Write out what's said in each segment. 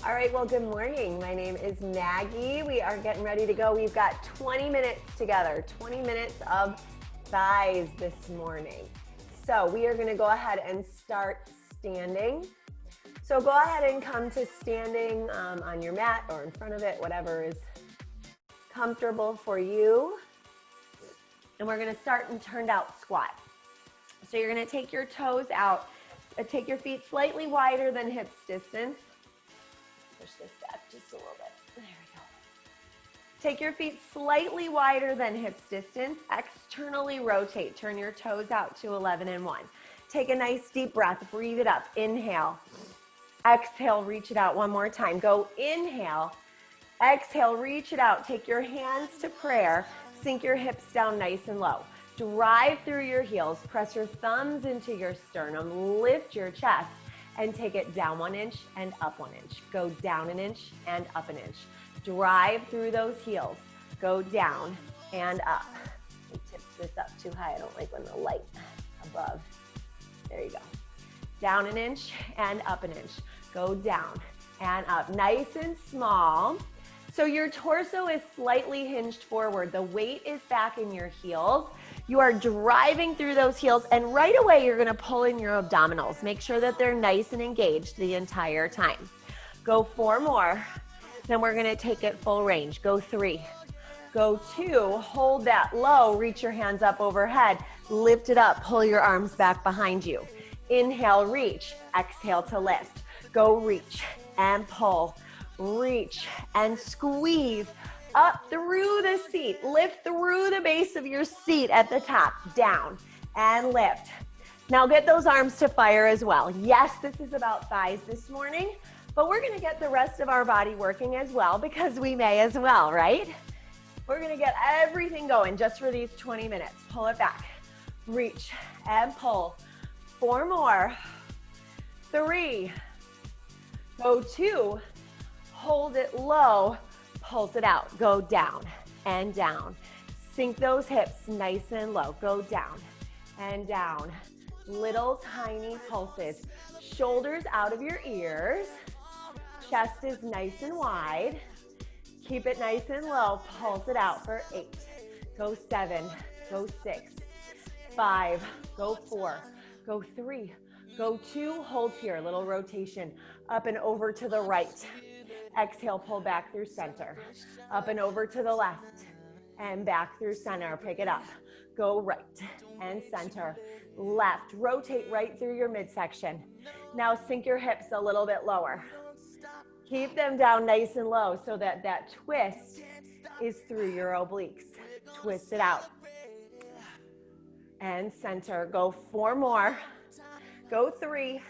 All right, well, good morning. My name is Maggie. We are getting ready to go. We've got 20 minutes together, 20 minutes of thighs this morning. So we are gonna go ahead and start standing. So go ahead and come to standing on your mat or in front of it, whatever is comfortable for you. And we're gonna start in turned out squat. So you're gonna take your toes out, take your feet slightly wider than hips distance. Push this back just a little bit. There we go. Take your feet slightly wider than hips distance. Externally rotate. Turn your toes out to 11 and 1. Take a nice deep breath. Breathe it up. Inhale. Exhale. Reach it out one more time. Go inhale. Exhale. Reach it out. Take your hands to prayer. Sink your hips down nice and low. Drive through your heels. Press your thumbs into your sternum. Lift your chest. And take it down 1 inch and up 1 inch. Go down an inch and up an inch. Drive through those heels. Go down and up. I tipped this up too high. I don't like when the light above. There you go. Down an inch and up an inch. Go down and up. Nice and small. So your torso is slightly hinged forward. The weight is back in your heels. You are driving through those heels, and right away you're gonna pull in your abdominals. Make sure that they're nice and engaged the entire time. Go 4 more, then we're gonna take it full range. Go 3, go 2, hold that low, reach your hands up overhead, lift it up, pull your arms back behind you. Inhale, reach, exhale to lift. Go reach and pull, reach and squeeze. Up through the seat, lift through the base of your seat at the top, down and lift. Now get those arms to fire as well. Yes, this is about thighs this morning, but we're gonna get the rest of our body working as well because we may as well, right? We're gonna get everything going just for these 20 minutes. Pull it back, reach and pull. 4 more, 3, go 2, hold it low, pulse it out, go down and down. Sink those hips nice and low, go down and down. Little tiny pulses. Shoulders out of your ears. Chest is nice and wide. Keep it nice and low, pulse it out for 8. Go 7, go 6, 5, go 4, go 3, go 2, hold here, little rotation. Up and over to the right. Exhale, pull back through center. Up and over to the left and back through center. Pick it up. Go right and center. Left. Rotate right through your midsection. Now sink your hips a little bit lower. Keep them down nice and low so that that twist is through your obliques. Twist it out. And center. Go 4 more. Go 3.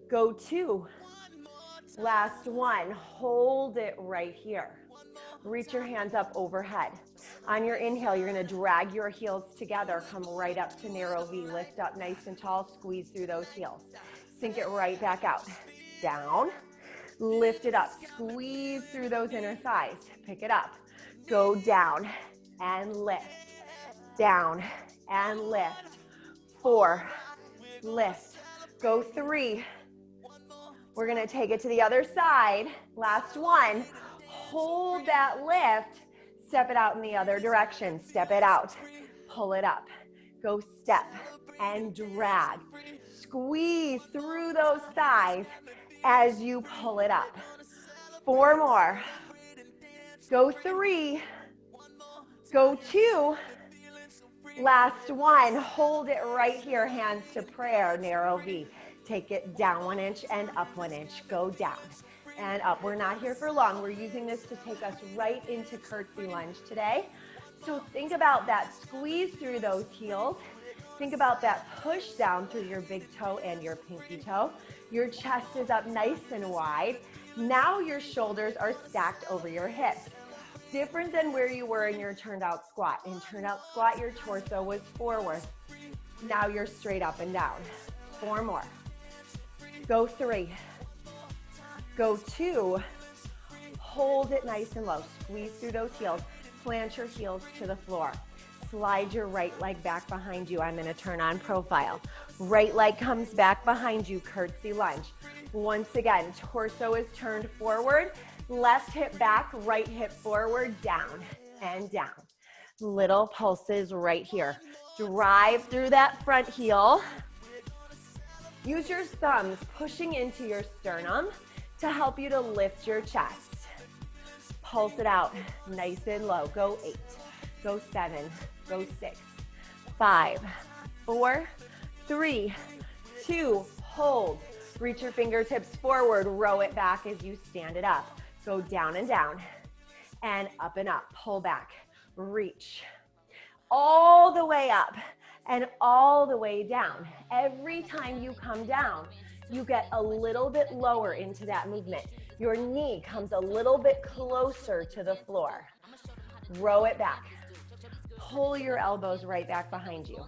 Go 2. Last 1, hold it right here. Reach your hands up overhead. On your inhale, you're gonna drag your heels together, come right up to narrow V, lift up nice and tall, squeeze through those heels. Sink it right back out. Down, lift it up, squeeze through those inner thighs. Pick it up, go down and lift. Down and lift. 4, lift. Go 3. We're gonna take it to the other side. Last 1, hold that lift, step it out in the other direction. Step it out, pull it up. Go step and drag. Squeeze through those thighs as you pull it up. 4 more. Go 3, go 2. Last 1, hold it right here, hands to prayer, narrow V. Take it down 1 inch and up 1 inch. Go down and up. We're not here for long. We're using this to take us right into curtsy lunge today. So think about that squeeze through those heels. Think about that push down through your big toe and your pinky toe. Your chest is up nice and wide. Now your shoulders are stacked over your hips. Different than where you were in your turned out squat. In turned out squat, your torso was forward. Now you're straight up and down. 4 more. Go 3, go 2, hold it nice and low, squeeze through those heels, plant your heels to the floor, slide your right leg back behind you. I'm gonna turn on profile. Right leg comes back behind you, curtsy lunge. Once again, torso is turned forward, left hip back, right hip forward, down and down. Little pulses right here. Drive through that front heel. Use your thumbs pushing into your sternum to help you to lift your chest. Pulse it out nice and low. Go 8, go 7, go 6, 5, 4, 3, 2, hold. Reach your fingertips forward, row it back as you stand it up. Go down and up, pull back, reach. All the way up and all the way down. Every time you come down, you get a little bit lower into that movement. Your knee comes a little bit closer to the floor. Row it back. Pull your elbows right back behind you.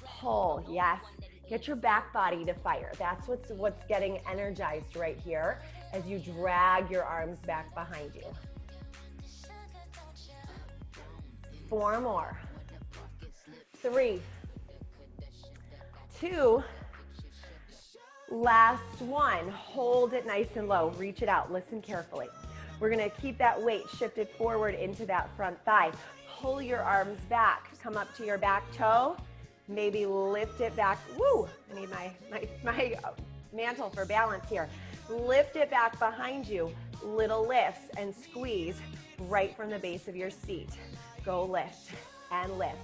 Pull, yes. Get your back body to fire. That's what's getting energized right here as you drag your arms back behind you. 4 more. 3, 2, last one. Hold it nice and low. Reach it out. Listen carefully. We're going to keep that weight shifted forward into that front thigh. Pull your arms back. Come up to your back toe. Maybe lift it back. Woo! I need my mantle for balance here. Lift it back behind you. Little lifts and squeeze right from the base of your seat. Go lift and lift.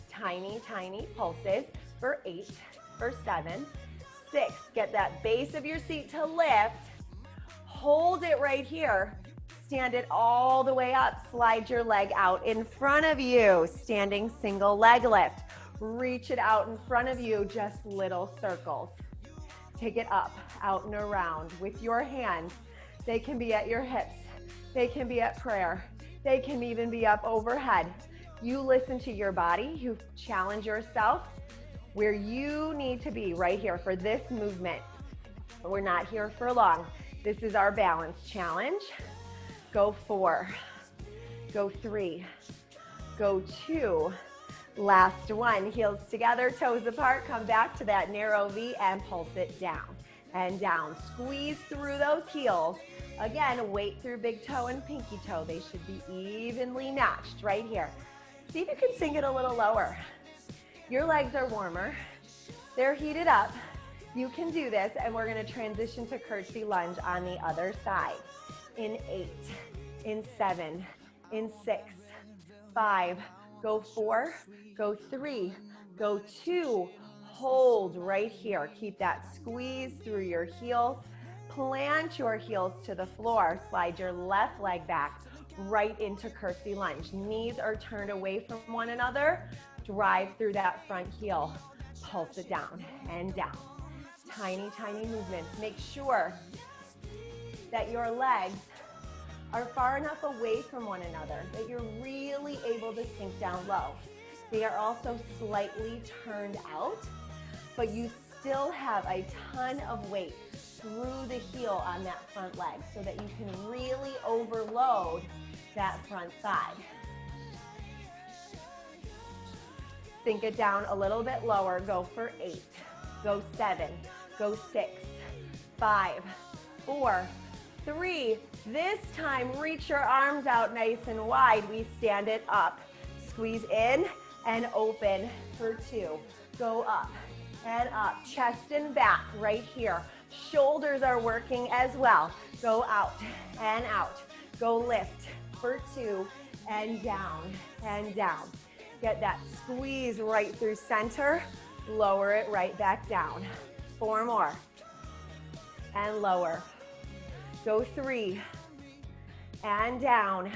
Tiny, tiny pulses for 8, for 7, 6. Get that base of your seat to lift. Hold it right here. Stand it all the way up. Slide your leg out in front of you. Standing single leg lift. Reach it out in front of you, just little circles. Take it up, out and around with your hands. They can be at your hips. They can be at prayer. They can even be up overhead. You listen to your body. You challenge yourself where you need to be right here for this movement. We're not here for long. This is our balance challenge. Go 4, go 3, go 2. Last one, heels together, toes apart, come back to that narrow V and pulse it down and down. Squeeze through those heels. Again, weight through big toe and pinky toe. They should be evenly matched right here. See if you can sink it a little lower. Your legs are warmer. They're heated up. You can do this, and we're gonna transition to curtsy lunge on the other side. In 8, in 7, in 6, 5, go 4, go 3, go 2, hold right here. Keep that squeeze through your heels. Plant your heels to the floor. Slide your left leg back right into curtsy lunge. Knees are turned away from one another. Drive through that front heel. Pulse it down and down. Tiny, tiny movements. Make sure that your legs are far enough away from one another that you're really able to sink down low. They are also slightly turned out, but you still have a ton of weight through the heel on that front leg so that you can really overload that front thigh. Sink it down a little bit lower. Go for 8, go 7, go 6, 5, 4, 3. This time, reach your arms out nice and wide. We stand it up. Squeeze in and open for 2. Go up and up. Chest and back right here. Shoulders are working as well. Go out and out. Go lift for 2 and down and down. Get that squeeze right through center. Lower it right back down. 4 more. And lower. Go 3 and down.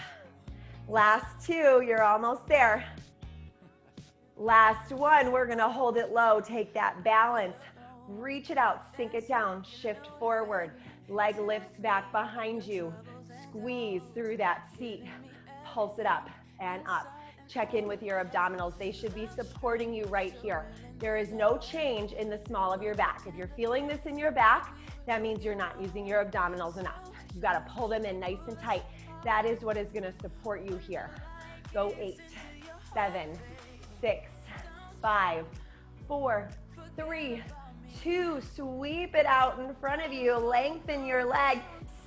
Last 2, you're almost there. Last one, we're gonna hold it low. Take that balance. Reach it out, sink it down, shift forward. Leg lifts back behind you. Squeeze through that seat. Pulse it up and up. Check in with your abdominals. They should be supporting you right here. There is no change in the small of your back. If you're feeling this in your back, that means you're not using your abdominals enough. You've got to pull them in nice and tight. That is what is going to support you here. Go 8, 7, 6, 5, 4, 3, 2, sweep it out in front of you, lengthen your leg,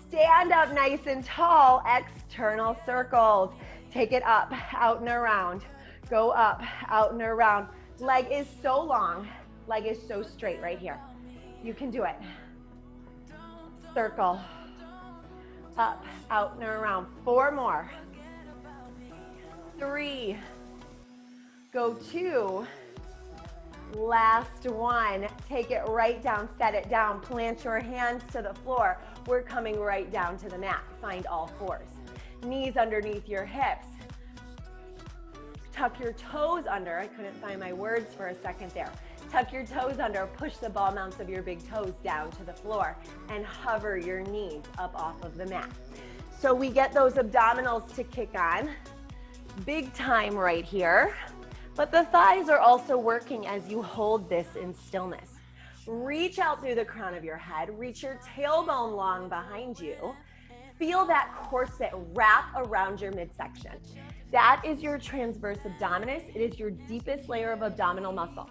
stand up nice and tall, external circles. Take it up, out and around. Go up, out and around. Leg is so long, leg is so straight right here. You can do it. Circle, up, out and around. 4 more. 3, go 2, last 1. Take it right down, set it down, plant your hands to the floor. We're coming right down to the mat. Find all 4s. Knees underneath your hips. Tuck your toes under. I couldn't find my words for a second there. Tuck your toes under, push the ball mounts of your big toes down to the floor, and hover your knees up off of the mat. So we get those abdominals to kick on. Big time right here. But the thighs are also working as you hold this in stillness. Reach out through the crown of your head. Reach your tailbone long behind you. Feel that corset wrap around your midsection. That is your transverse abdominis. It is your deepest layer of abdominal muscle.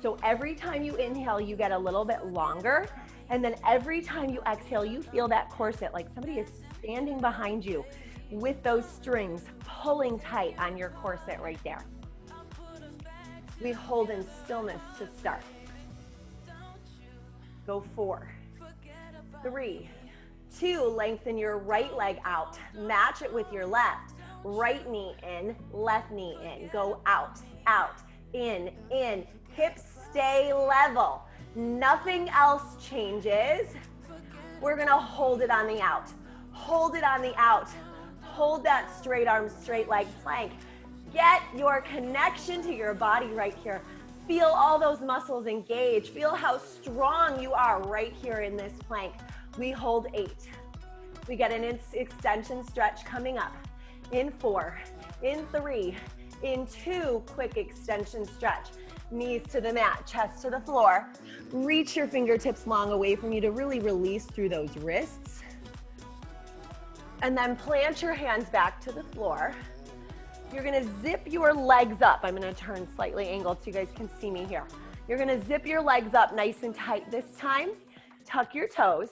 So every time you inhale, you get a little bit longer. And then every time you exhale, you feel that corset like somebody is standing behind you with those strings pulling tight on your corset right there. We hold in stillness to start. Go 4, 3, 2, lengthen your right leg out. Match it with your left. Right knee in, left knee in. Go out, out, in. Hips stay level. Nothing else changes. We're gonna hold it on the out. Hold it on the out. Hold that straight arm, straight leg plank. Get your connection to your body right here. Feel all those muscles engage. Feel how strong you are right here in this plank. We hold 8. We get an extension stretch coming up. In 4, in 3, in 2, quick extension stretch. Knees to the mat, chest to the floor. Reach your fingertips long away from you to really release through those wrists. And then plant your hands back to the floor. You're gonna zip your legs up. I'm gonna turn slightly angled so you guys can see me here. You're gonna zip your legs up nice and tight this time. Tuck your toes.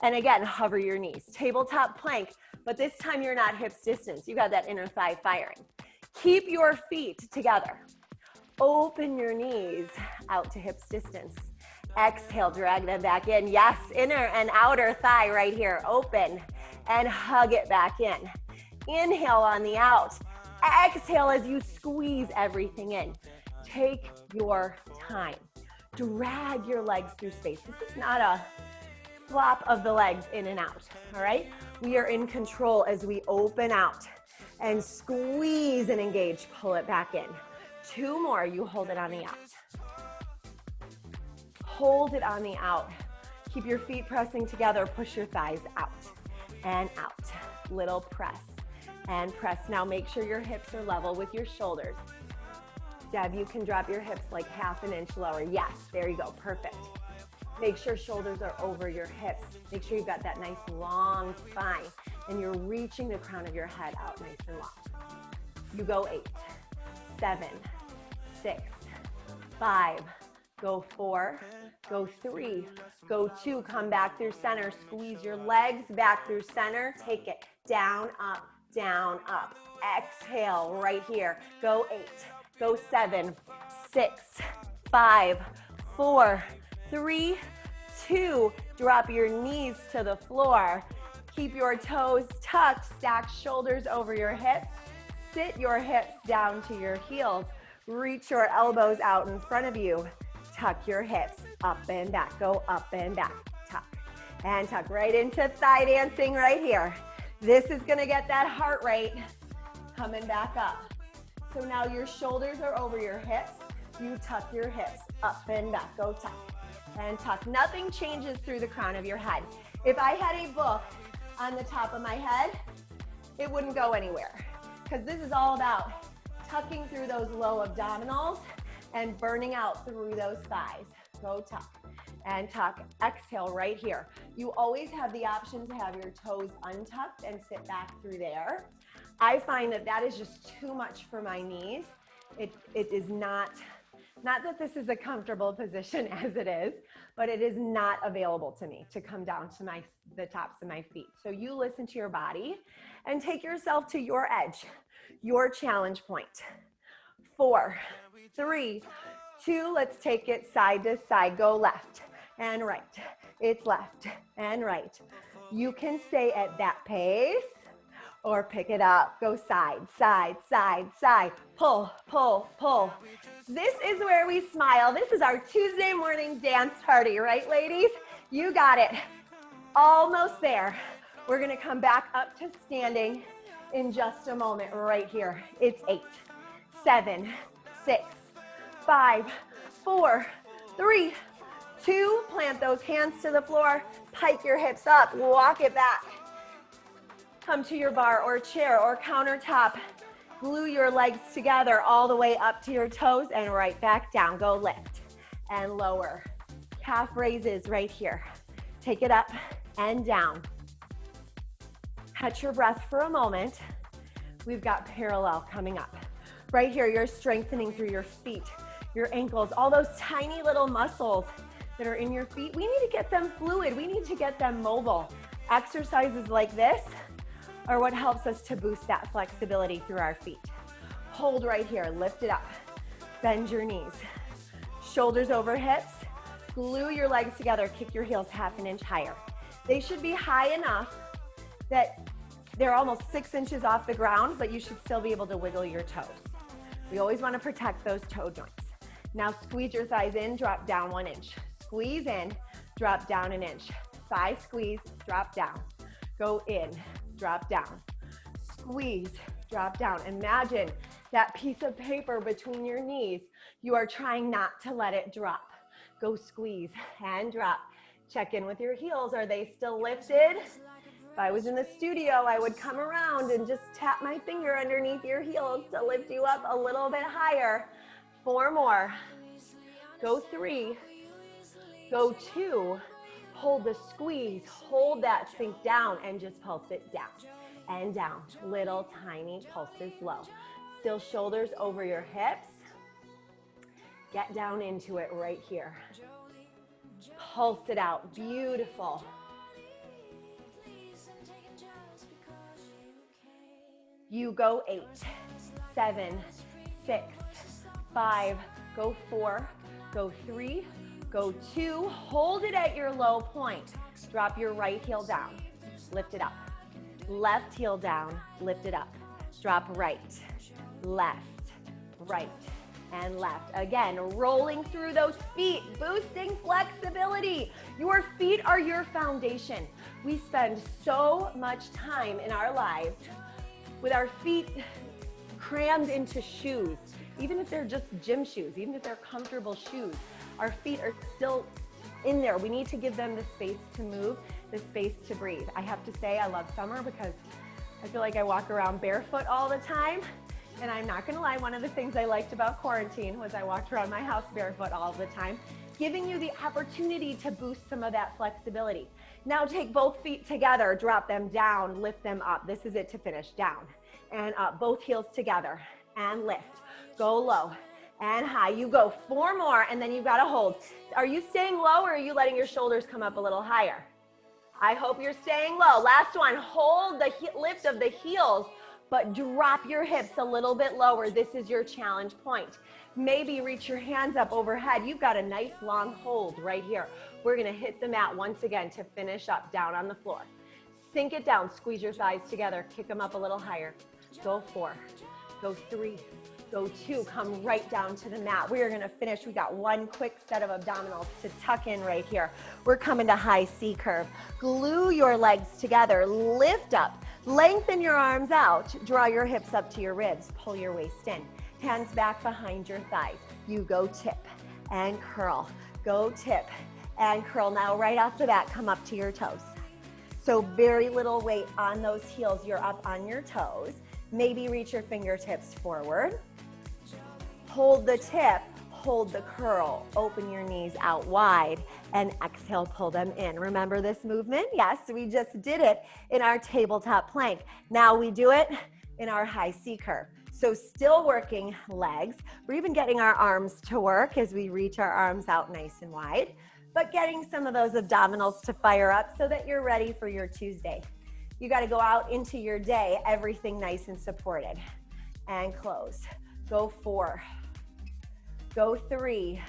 And again, hover your knees. Tabletop plank, but this time you're not hips distance. You got that inner thigh firing. Keep your feet together. Open your knees out to hips distance. Exhale, drag them back in. Yes, inner and outer thigh right here. Open and hug it back in. Inhale on the out. Exhale as you squeeze everything in. Take your time. Drag your legs through space. This is not a flop of the legs in and out, all right? We are in control as we open out and squeeze and engage. Pull it back in. 2 more, you hold it on the out. Hold it on the out. Keep your feet pressing together. Push your thighs out and out. Little press and press. Now make sure your hips are level with your shoulders. Deb, you can drop your hips like 1/2 inch lower. Yes, there you go, perfect. Make sure shoulders are over your hips. Make sure you've got that nice long spine and you're reaching the crown of your head out nice and long. You go 8, 7, 6, 5, go 4, go 3, go 2, come back through center, squeeze your legs back through center, take it down, up, exhale right here, go 8, go 7, 6, 5, 4, 3, 2, drop your knees to the floor, keep your toes tucked, stack shoulders over your hips, sit your hips down to your heels, reach your elbows out in front of you, tuck your hips, up and back, go up and back, tuck, and tuck right into thigh dancing right here. This is gonna get that heart rate coming back up. So now your shoulders are over your hips, you tuck your hips, up and back, go tuck, and tuck. Nothing changes through the crown of your head. If I had a book on the top of my head, it wouldn't go anywhere, because this is all about tucking through those low abdominals and burning out through those thighs. Go tuck and tuck. Exhale right here. You always have the option to have your toes untucked and sit back through there. I find that that is just too much for my knees. It is not Not that this is a comfortable position as it is, but it is not available to me to come down to the tops of my feet. So you listen to your body and take yourself to your edge, your challenge point. 4, 3, 2, let's take it side to side. Go left and right. It's left and right. You can stay at that pace or pick it up. Go side, side, side, side. Pull, pull, pull. This is where we smile. This is our Tuesday morning dance party, right, ladies? You got it. Almost there. We're gonna come back up to standing in just a moment right here. It's 8, 7, 6, 5, 4, 3, 2. Plant those hands to the floor. Pike your hips up. Walk it back. Come to your bar or chair or countertop. Glue your legs together all the way up to your toes and right back down. Go lift and lower. Calf raises right here. Take it up and down. Catch your breath for a moment. We've got parallel coming up. Right here, you're strengthening through your feet, your ankles, all those tiny little muscles that are in your feet. We need to get them fluid. We need to get them mobile. Exercises like this are what helps us to boost that flexibility through our feet. Hold right here, lift it up. Bend your knees. Shoulders over hips. Glue your legs together, kick your heels half an inch higher. They should be high enough that they're almost 6 inches off the ground, but you should still be able to wiggle your toes. We always want to protect those toe joints. Now squeeze your thighs in, drop down 1 inch. Squeeze in, drop down 1 inch. Thigh squeeze, drop down. Go in, drop down. Squeeze, drop down. Imagine that piece of paper between your knees. You are trying not to let it drop. Go squeeze and drop. Check in with your heels. Are they still lifted? If I was in the studio, I would come around and just tap my finger underneath your heels to lift you up a little bit higher. 4 more. Go 3. Go 2. Hold the squeeze. Hold that sink down and just pulse it down and down. Little tiny pulses low. Still shoulders over your hips. Get down into it right here. Pulse it out. Beautiful. You go 8, 7, 6, 5, go 4, go 3, go 2. Hold it at your low point. Drop your right heel down. Lift it up. Left heel down. Lift it up. Drop right, left, right, and left. Again, rolling through those feet, boosting flexibility. Your feet are your foundation. We spend so much time in our lives with our feet crammed into shoes, even if they're just gym shoes, even if they're comfortable shoes, our feet are still in there. We need to give them the space to move, the space to breathe. I have to say I love summer because I feel like I walk around barefoot all the time. And I'm not gonna lie, one of the things I liked about quarantine was I walked around my house barefoot all the time, giving you the opportunity to boost some of that flexibility. Now take both feet together, drop them down, lift them up. This is it to finish. Down and up, both heels together and lift. Go low and high. You go 4 more and then you've got to hold. Are you staying low or are you letting your shoulders come up a little higher? I hope you're staying low. Last one, hold the lift of the heels, but drop your hips a little bit lower. This is your challenge point. Maybe reach your hands up overhead. You've got a nice long hold right here. We're gonna hit the mat once again to finish up down on the floor. Sink it down, squeeze your thighs together, kick them up a little higher. Go 4, go 3, go 2, come right down to the mat. We are gonna finish. We got 1 quick set of abdominals to tuck in right here. We're coming to high C curve. Glue your legs together, lift up, lengthen your arms out, draw your hips up to your ribs, pull your waist in. Hands back behind your thighs. You go tip and curl, go tip and curl. Now right off the bat, come up to your toes. So very little weight on those heels. You're up on your toes. Maybe reach your fingertips forward. Hold the tip, hold the curl, open your knees out wide, and exhale, pull them in. Remember this movement? Yes, we just did it in our tabletop plank. Now we do it in our high C curve. So still working legs. We're even getting our arms to work as we reach our arms out nice and wide, but getting some of those abdominals to fire up so that you're ready for your Tuesday. You got to go out into your day, everything nice and supported. And close. Go 4. Go 3.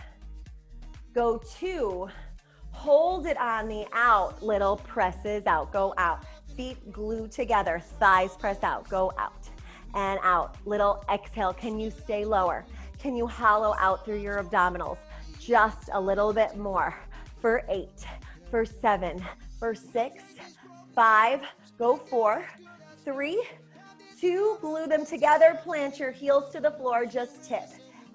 Go 2. Hold it on the out. Little presses out. Go out. Feet glue together. Thighs press out. Go out and out. Little exhale. Can you stay lower? Can you hollow out through your abdominals? Just a little bit more. For 8. For 7. For 6. 5. Go 4. 3. 2, glue them together, plant your heels to the floor, just tip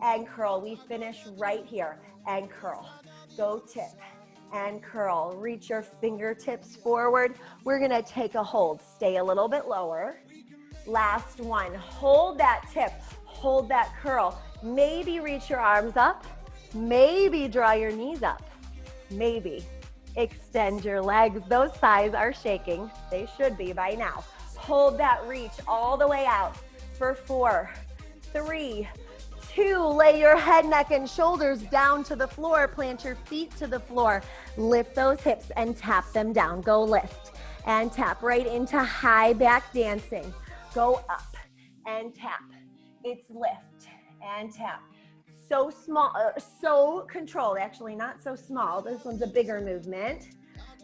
and curl. We finish right here and curl. Go tip and curl. Reach your fingertips forward. We're gonna take a hold. Stay a little bit lower. Last one. Hold that tip, hold that curl. Maybe reach your arms up. Maybe draw your knees up. Maybe extend your legs. Those thighs are shaking. They should be by now. Hold that reach all the way out for 4, 3, 2. Lay your head, neck, and shoulders down to the floor. Plant your feet to the floor. Lift those hips and tap them down. Go lift and tap right into high back dancing. Go up and tap. It's lift and tap. So small, so controlled. Actually, not so small. This one's a bigger movement.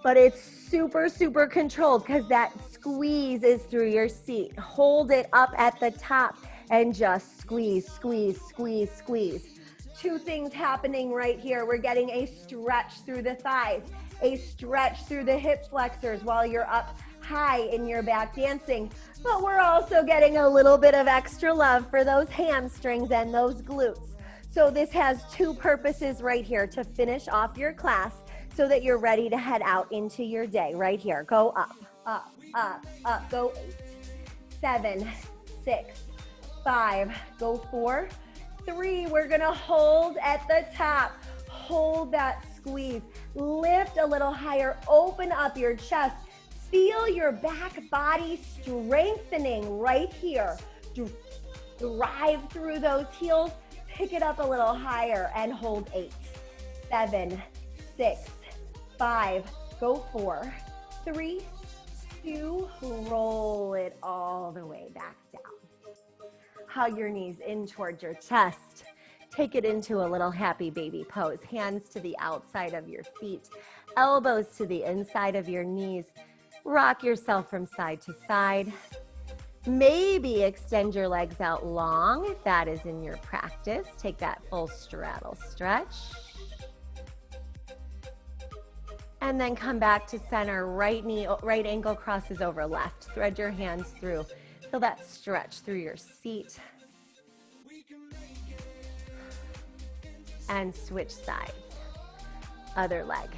But it's super, super controlled because that squeeze is through your seat. Hold it up at the top and just squeeze, squeeze, squeeze, squeeze. 2 things happening right here. We're getting a stretch through the thighs, a stretch through the hip flexors while you're up high in your back dancing. But we're also getting a little bit of extra love for those hamstrings and those glutes. So this has 2 purposes right here to finish off your class, so that you're ready to head out into your day right here. Go up, up, up, up. Go 8, 7, 6, 5. Go 4, 3. We're gonna hold at the top. Hold that squeeze. Lift a little higher. Open up your chest. Feel your back body strengthening right here. Drive through those heels. Pick it up a little higher and hold 8, 7, 6, 5, go 4, 3, 2, roll it all the way back down. Hug your knees in towards your chest. Take it into a little happy baby pose. Hands to the outside of your feet, elbows to the inside of your knees. Rock yourself from side to side. Maybe extend your legs out long if that is in your practice. Take that full straddle stretch. And then come back to center. Right knee, right ankle crosses over left. Thread your hands through. Feel that stretch through your seat. And switch sides. Other leg.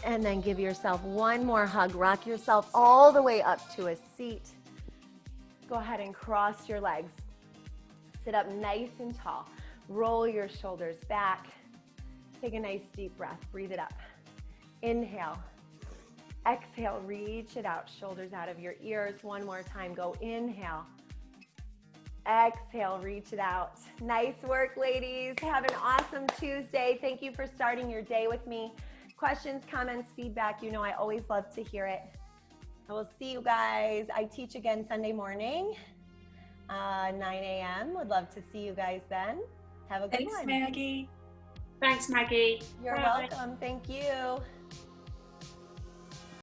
And then give yourself one more hug. Rock yourself all the way up to a seat. Go ahead and cross your legs. Sit up nice and tall. Roll your shoulders back. Take a nice deep breath. Breathe it up. Inhale. Exhale. Reach it out. Shoulders out of your ears. One more time. Go inhale. Exhale. Reach it out. Nice work, ladies. Have an awesome Tuesday. Thank you for starting your day with me. Questions, comments, feedback, you know I always love to hear it. I will see you guys. I teach again Sunday morning, 9 a.m. Would love to see you guys then. Have a good one. Thanks, Maggie. Thanks, Maggie. You're welcome. Thank you.